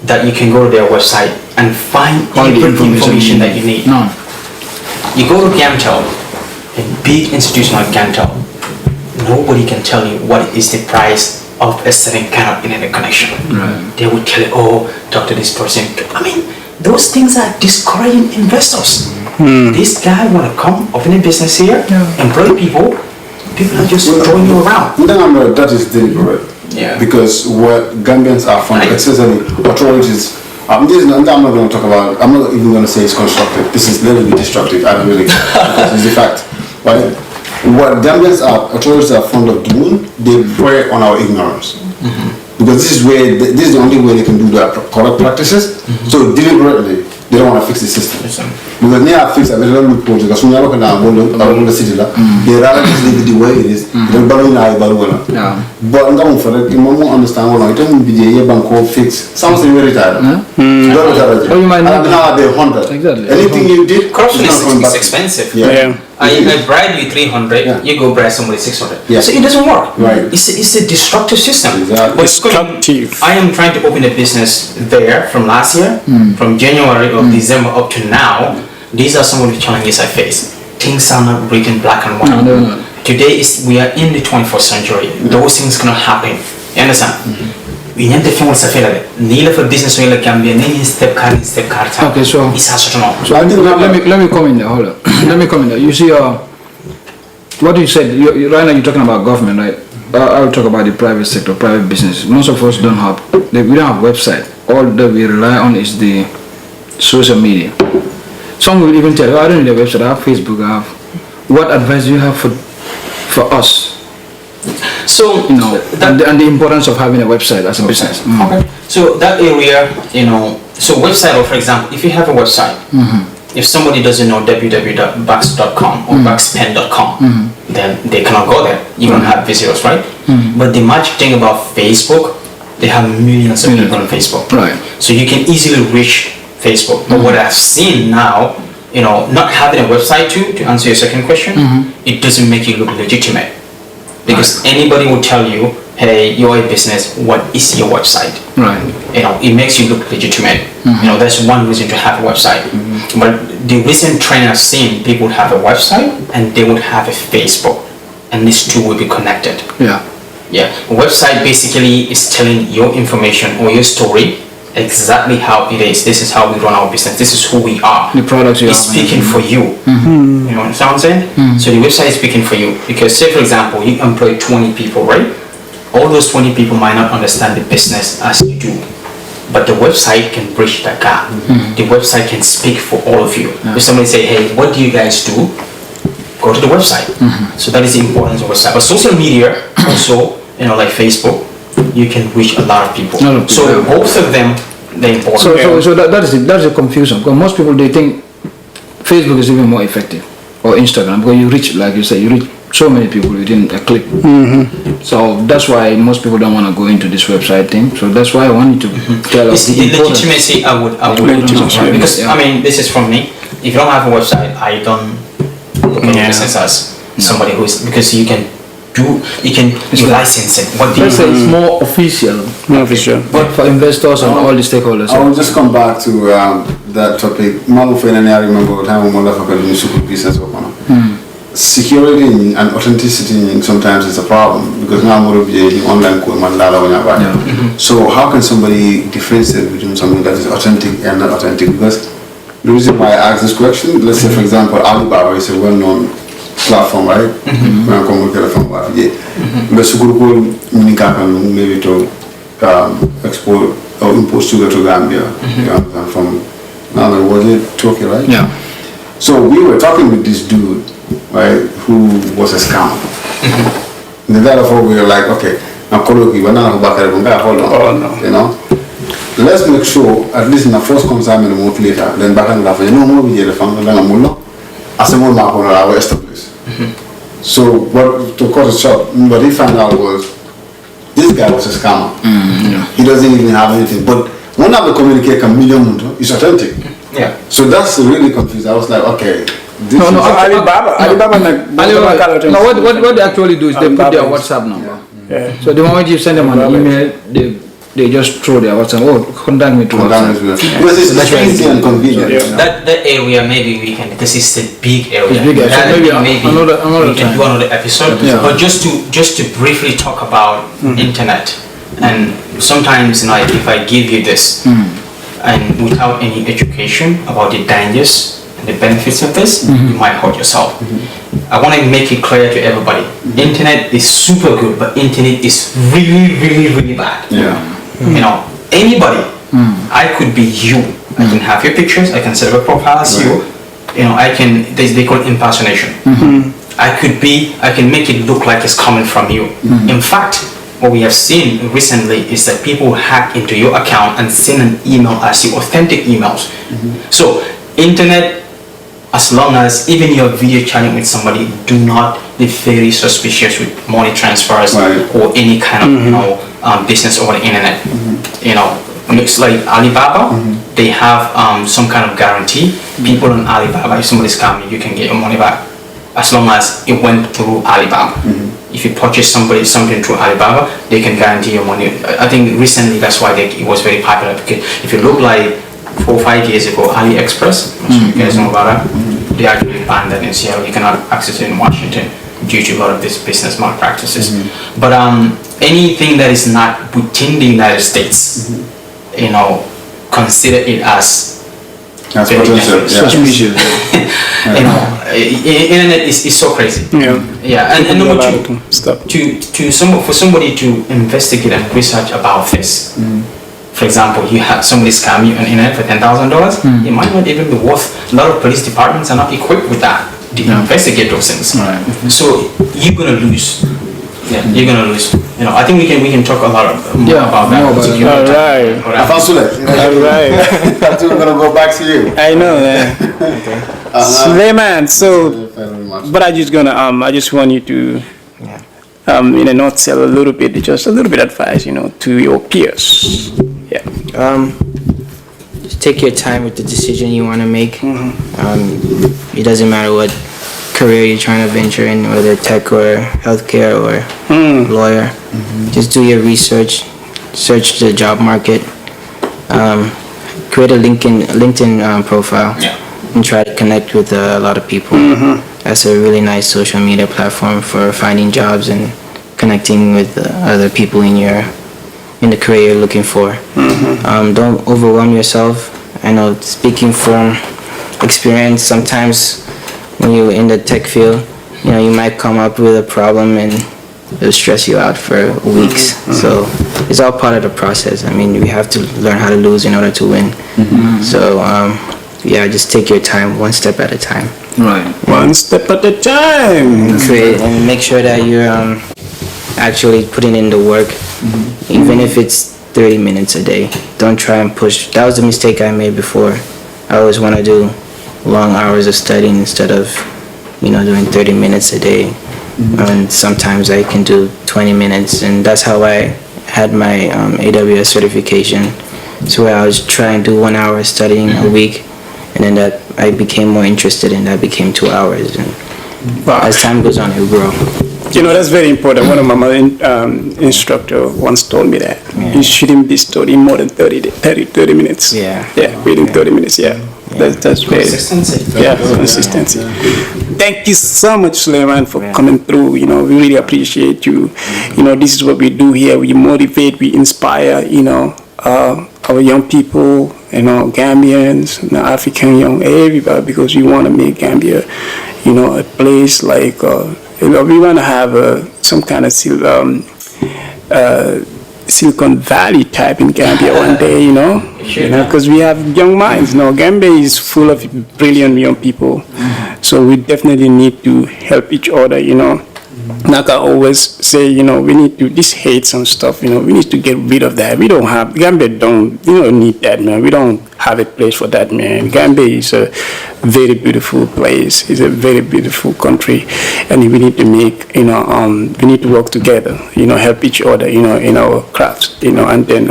Speaker 3: that you can go to their website and find all the information that you need.
Speaker 4: No.
Speaker 3: You go to Gamtel, a big institution like Gamtel, nobody can tell you what is the price of a certain kind of internet connection. They will tell you, talk to this person. I mean, those things are discouraging investors. This guy want to come open a business here, employ people are just throwing you around.
Speaker 5: That is deliberate. Because what Gambians are from, especially authorities, I'm not going to talk about, I'm not even going to say it's constructive. This is literally destructive. I don't really care. Because it's the fact. But what Gambians authorities are fond of doing, they prey on our ignorance. Because this is the only way they can do their correct practices. So deliberately, they don't want to fix the system. Because they have fixed a very good project. Because when you look at the city, they rather just leave it the way it is. They don't bother but I'm going for it. You won't understand what I don't be the bank fix. Sounds very tired.
Speaker 4: You might not
Speaker 5: be 100.
Speaker 4: Exactly.
Speaker 5: Anything you did,
Speaker 3: corruption is expensive. I bribe you 300, you go bribe somebody 600. So it doesn't work. It's a destructive system.
Speaker 1: Destructive.
Speaker 3: I am trying to open a business there from last year, from January or December up to now. These are some of the challenges I face. Things are not written black and white.
Speaker 4: No.
Speaker 3: Today we are in the 21st century. Those things cannot happen. You understand? We need to feel need for business in the Gambia. Need step card.
Speaker 4: Okay, so
Speaker 3: it's has to know.
Speaker 4: So let me come in there. Hold on. Let me come in there. You see, what you said. Right now you're talking about government, right? I'll talk about the private sector, private business. Most of us don't have. We don't have website. All that we rely on is the social media. Some will even tell you, I don't need a website. I have Facebook. I have. What advice do you have for us?
Speaker 3: So
Speaker 4: and the importance of having a website as a business.
Speaker 3: Okay. So that area, So website, or for example, if you have a website, if somebody doesn't know www.bucks.com or buckspen.com, then they cannot go there. You don't have visitors, right? But the magic thing about Facebook, they have millions of people on Facebook.
Speaker 4: Right.
Speaker 3: So you can easily reach Facebook. But what I've seen now, not having a website to answer your second question, it doesn't make you look legitimate. Because anybody will tell you, hey, you're a business, what is your website?
Speaker 4: Right.
Speaker 3: It makes you look legitimate. That's one reason to have a website. But the recent trend I've seen, people would have a website and they would have a Facebook, and these two will be connected.
Speaker 4: Yeah.
Speaker 3: Yeah, a website basically is telling your information or your story exactly how it is. This is how we run our business. This is who we are.
Speaker 4: The products you
Speaker 3: It's
Speaker 4: have.
Speaker 3: speaking for you. You know what I'm saying? So the website is speaking for you. Because say for example, you employ 20 people, right? All those 20 people might not understand the business as you do. But the website can bridge that gap. The website can speak for all of you. If somebody say, hey, what do you guys do? Go to the website. So that is the importance of website. But social media also, like Facebook, you can reach a lot of people. So both of them, they're important.
Speaker 4: So that's the confusion, because most people, they think Facebook is even more effective, or Instagram, because you reach, like you say, you reach so many people within a click. So that's why most people don't want to go into this website thing. So that's why I wanted to tell us
Speaker 3: the legitimacy. I would because this is from me. If you don't have a website, I don't look at your business as somebody who is, because you can license it.
Speaker 4: Let's say it's more official. But for investors and all the stakeholders.
Speaker 5: I will just come back to that topic. I remember the time when I business open. Security and authenticity sometimes is a problem, because now more of the online code. So how can somebody differentiate between something that is authentic and not authentic? Because the reason why I ask this question, let's say for example, Alibaba is a well-known platform, right? When I come with telephone, but maybe to export or import sugar to Gambia, from now was it Turkey, right?
Speaker 4: Yeah.
Speaker 5: So we were talking with this dude, right, who was a scam. And therefore we were like, okay, now hold on, let's make sure at least in the first consignment a month later, then back and laugh, more we get a family than a mullah, as a more mark on our established. So what to cut it short, what he found out was this guy was a scammer. He doesn't even have anything. But one of the communicate a million is authentic.
Speaker 3: Yeah.
Speaker 5: So that's really confused. I was like, okay.
Speaker 1: Alibaba.
Speaker 4: What they actually do is they put their WhatsApp number. So the moment you send them an email, they just throw their WhatsApp. Contact me to WhatsApp.
Speaker 5: Because it's easy and convenient.
Speaker 3: That area, maybe we can, because it's a big area.
Speaker 4: It's big area.
Speaker 3: That
Speaker 4: Maybe another
Speaker 3: we can do another episode. But just to briefly talk about internet, and sometimes if I give you this and without any education about the dangers and the benefits of this, you might hurt yourself. I want to make it clear to everybody. Internet is super good, but internet is really, really, really bad. Anybody, I could be you. I can have your pictures, I can set up a profile as you. They call it impersonation. I can make it look like it's coming from you. In fact, what we have seen recently is that people hack into your account and send an email as your authentic emails. So internet, as long as even you're video chatting with somebody, do not be very suspicious with money transfers or any kind of business over the internet. Looks like Alibaba, they have some kind of guarantee. People on Alibaba, if somebody's coming, you can get your money back as long as it went through Alibaba. If you purchase something through Alibaba, they can guarantee your money. I think recently that's why it was very popular, because if you look like 4 or 5 years ago, AliExpress, I'm sure you guys know about that, they actually banned that in Seattle. You cannot access it in Washington due to a lot of these business malpractices. But anything that is not within the United States, consider it as
Speaker 5: suspicious.
Speaker 3: Internet is so crazy. And number two, for somebody to investigate and research about this. For example, you have somebody scam you on internet for $10,000. It might not even be worth. A lot of police departments are not equipped with that to investigate those things. So you're gonna lose. Yeah, you're gonna lose. You know, I think we can talk a lot more about that.
Speaker 4: more about it.
Speaker 1: All right.
Speaker 5: I found Sule.
Speaker 1: All right.
Speaker 5: I think we're gonna go back to you.
Speaker 1: I know, man. Sulayman, so,
Speaker 5: Very much.
Speaker 1: but I just want you to, in a nutshell, just a little bit advice, to your peers. Yeah.
Speaker 2: Just take your time with the decision you want to make. It doesn't matter what career you're trying to venture in, whether tech or healthcare or lawyer. Just do your research, search the job market, create a LinkedIn profile, and try to connect with a lot of people. That's a really nice social media platform for finding jobs and connecting with other people in the career you're looking for. Don't overwhelm yourself. I know, speaking from experience, sometimes when you're in the tech field, you might come up with a problem and it'll stress you out for weeks. So it's all part of the process. I mean, we have to learn how to lose in order to win. So just take your time, one step at a time.
Speaker 4: Right.
Speaker 1: One step at a time.
Speaker 2: Create and make sure that you're actually putting in the work, even if it's 30 minutes a day. Don't try and push. That was the mistake I made before. I always want to do long hours of studying instead of doing 30 minutes a day. And sometimes I can do 20 minutes, and that's how I had my AWS certification. So I was trying to do 1 hour studying a week, and then that I became more interested, and that became 2 hours. And as time goes on, it will grow.
Speaker 1: That's very important. One of my instructor once told me that you shouldn't be studying more than 30 minutes. Within 30 minutes. That's very
Speaker 3: Consistency.
Speaker 1: Consistency. Thank you so much, Sulayman, for coming through. We really appreciate you. This is what we do here. We motivate, we inspire, our young people, Gambians, African young, everybody, because we want to make Gambia, a place like, we want to have some kind of Silicon Valley type in Gambia one day, because we have young minds. Gambia is full of brilliant young people, so we definitely need to help each other. Like I always say, we need to this hate and stuff. We need to get rid of that. We don't have Gambia. Don't need that, man. We don't have a place for that, man. Gambia is a very beautiful place. It's a very beautiful country, and we need to make we need to work together. Help each other. In our crafts. And then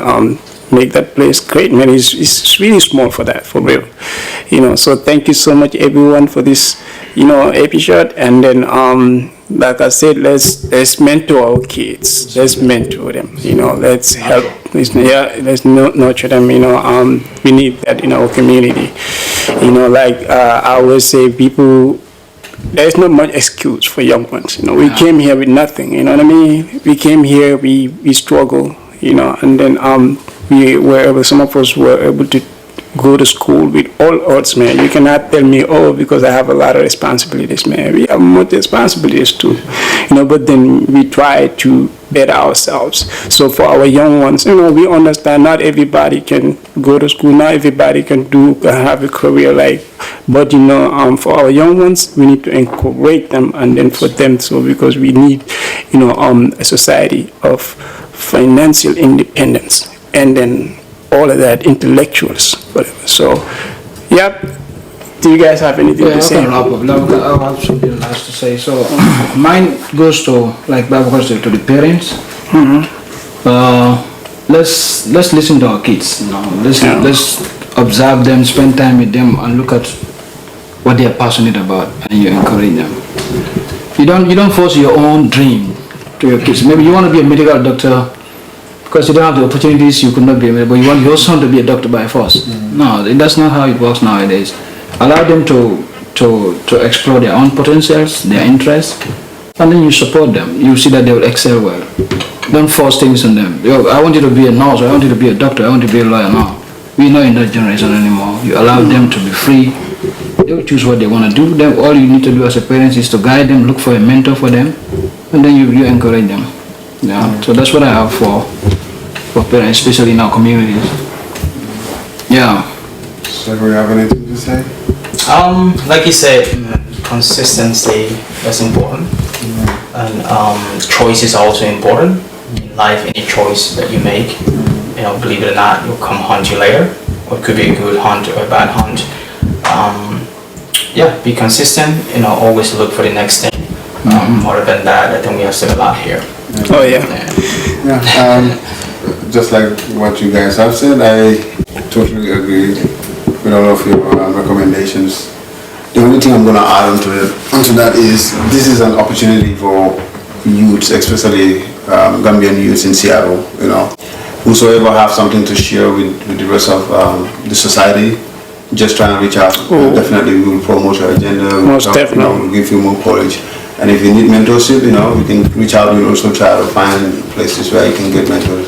Speaker 1: make that place great, man. It's really small for that, for real. So thank you so much, everyone, for this episode. And then like I said, let's mentor our kids. Let's mentor them. Let's help. Let's nurture them. We need that in our community. Like I always say, people. There's not much excuse for young ones. We came here with nothing. You know what I mean? We came here. We struggle. And then some of us were able to go to school with all odds, man. You cannot tell me, because I have a lot of responsibilities, man. We have more responsibilities too, but then we try to better ourselves. So for our young ones, we understand not everybody can go to school, not everybody can have a career but for our young ones, we need to encourage them, and then for them, because we need, a society of financial independence, and then all of that, intellectuals, whatever. So, do you guys have anything to say?
Speaker 4: I can wrap up. I have something nice to say. So, mine goes to to the parents. Let's listen to our kids. Let's observe them, spend time with them, and look at what they are passionate about, and you encourage them. You don't force your own dream to your kids. Maybe you want to be a medical doctor. Because you don't have the opportunities, you could not be able, but you want your son to be a doctor by force. No, that's not how it works nowadays. Allow them to explore their own potentials, their interests, and then you support them. You see that they will excel well. Don't force things on them. I want you to be a nurse, I want you to be a doctor, I want you to be a lawyer. No, we're not in that generation anymore. You allow them to be free. They will choose what they want to do. Then all you need to do as a parent is to guide them, look for a mentor for them, and then you encourage them. So that's what I have for parents, especially in our communities.
Speaker 5: So do you have anything to say?
Speaker 3: Like you said, consistency is important. and choice is also important in life. Any choice that you make, believe it or not, will come haunt you later, or it could be a good hunt or a bad hunt. Yeah, be consistent. Always look for the next thing. Other than that, I think we have said a lot here.
Speaker 1: Oh yeah.
Speaker 5: Just like what you guys have said, I totally agree with all of your recommendations. The only thing I'm going to add onto that is this is an opportunity for youths, especially Gambian youths in Seattle. Whosoever have something to share with the rest of the society, just try and reach out. Definitely, we will promote your agenda.
Speaker 1: Most definitely.
Speaker 5: We'll give you more courage. And if you need mentorship, we can reach out. We'll also try to find places where you can get mentors.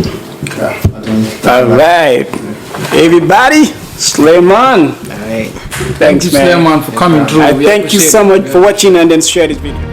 Speaker 1: All right, everybody, Sulayman.
Speaker 2: All right.
Speaker 1: Thanks, man.
Speaker 4: Sulayman, for coming through.
Speaker 1: I
Speaker 4: We
Speaker 1: thank you
Speaker 4: appreciate
Speaker 1: so
Speaker 4: it.
Speaker 1: much for watching and then share this video.